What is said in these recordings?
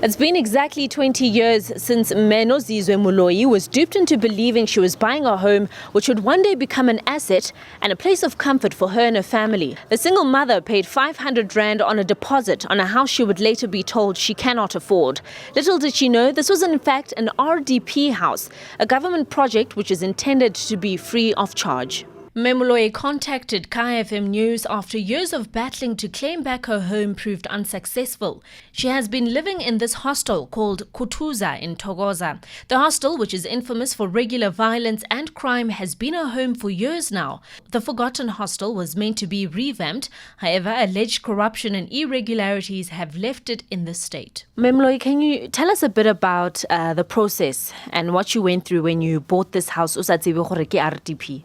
It's been exactly 20 years since Menozizwe Moloi was duped into believing she was buying a home which would one day become an asset and a place of comfort for her and her family. The single mother paid 500 Rand on a deposit on a house she would later be told she cannot afford. Little did she know this was in fact an RDP house, a government project which is intended to be free of charge. Memoloi contacted KFM News after years of battling to claim back her home proved unsuccessful. She has been living in this hostel called Kutuza in Thokoza. The hostel, which is infamous for regular violence and crime, has been her home for years now. The forgotten hostel was meant to be revamped. However, alleged corruption and irregularities have left it in this state. Memoloi, can you tell us a bit about the process and what you went through when you bought this house? RDP.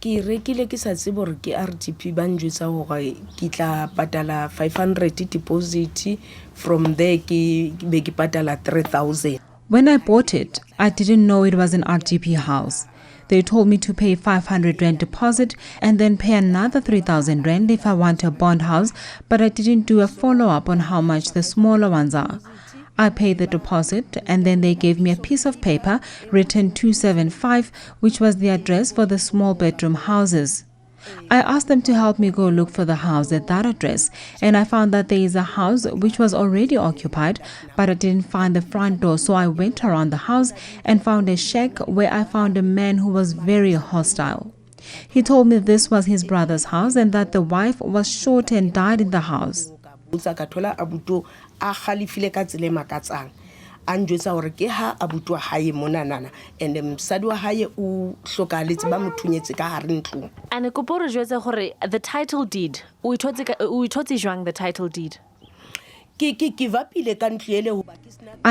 Ke rekile ke sa tsebe gore ke RDP ba njwetsa gore ke tla patala 500 deposit, from there ke be ke patala 3,000. When I bought it, I didn't know it was an RDP house. They told me to pay 500 Rand deposit and then pay another 3,000 Rand if I want a bond house, but I didn't do a follow-up on how much the smaller ones are. I paid the deposit and then they gave me a piece of paper written 275, which was the address for the small bedroom houses. I asked them to help me go look for the house at that address, and I found that there is a house which was already occupied, but I didn't find the front door, so I went around the house and found a shack where I found a man who was very hostile. He told me this was his brother's house and that the wife was shot and died in the house. A khalifile ka tsele makatsang a njwetsa gore ke ha abutu wa hae monanana and msadi wa hae o hlokaletse ba mothunyetse ka hare ntlong. And ko bore jwetsa gore the title deed o itotse jwang the title deed. I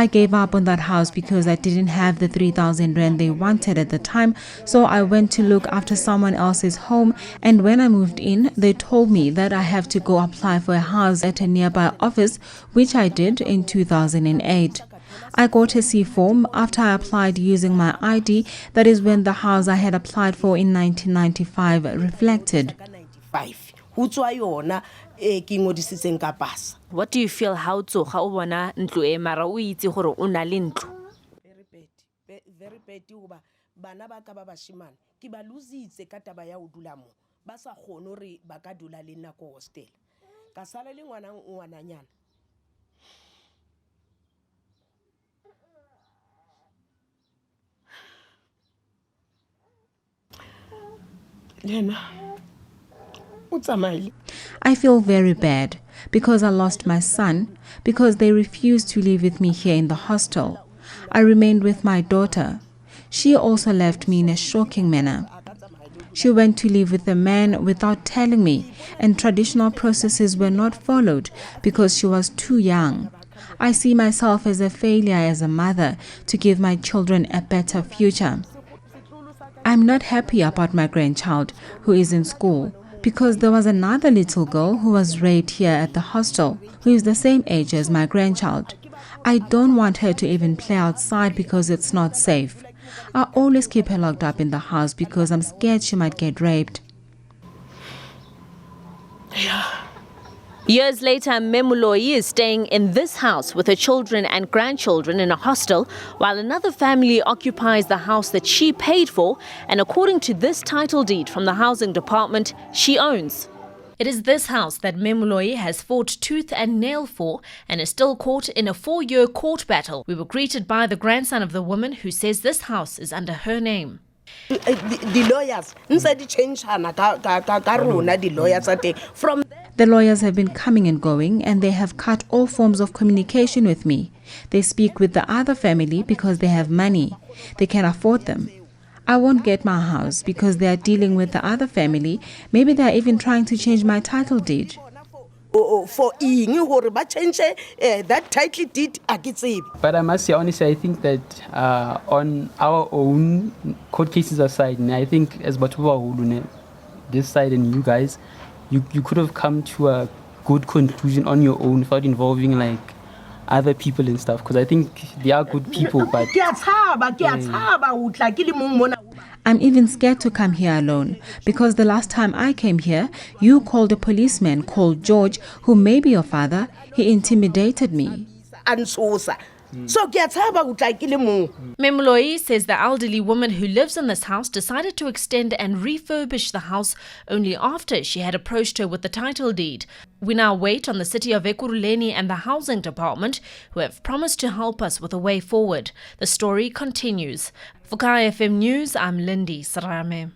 gave up on that house because I didn't have the 3,000 Rand they wanted at the time, so I went to look after someone else's home, and when I moved in, they told me that I have to go apply for a house at a nearby office, which I did in 2008. I got a C form after I applied using my ID, that is when the house I had applied for in 1995 reflected. What do you feel how to ga o bona ntlo e mara o itse gore o na le ntlo? Very petty hoba bana ba ka ba bashimane ke ba lositse ka taba ya o dula mo ba sa kgone hore ba ka dula le nna ko hostel ka sala le ngwananyana. Lena I feel very bad because I lost my son, because they refused to live with me here in the hostel. I remained with my daughter. She also left me in a shocking manner. She went to live with a man without telling me, and traditional processes were not followed because she was too young. I see myself as a failure as a mother to give my children a better future. I'm not happy about my grandchild who is in school, because there was another little girl who was raped here at the hostel, who is the same age as my grandchild. I don't want her to even play outside because it's not safe. I always keep her locked up in the house because I'm scared she might get raped. Years later, Memoloi is staying in this house with her children and grandchildren in a hostel, while another family occupies the house that she paid for, and according to this title deed from the housing department, she owns. It is this house that Memoloi has fought tooth and nail for and is still caught in a 4-year court battle. We were greeted by the grandson of the woman who says this house is under her name. The lawyers, from the lawyers have been coming and going, and they have cut all forms of communication with me. They speak with the other family because they have money. They can afford them. I won't get my house because they are dealing with the other family. Maybe they are even trying to change my title deed. For that title deed, but I must say honestly, I think that on our own court cases aside, I think as Batuwa this side and you guys, you could have come to a good conclusion on your own without involving like other people and stuff, because I think they are good people, but I'm even scared to come here alone, because the last time I came here, you called a policeman called George, who may be your father. He intimidated me. a ntshosa so ke a tshaba o tla ke le mo. Memoloi says the elderly woman who lives in this house decided to extend and refurbish the house only after she had approached her with the title deed. We now wait on the city of Ekurhuleni and the housing department, who have promised to help us with a way forward. The story continues. For Kaya FM News, I'm Lindi Sirame.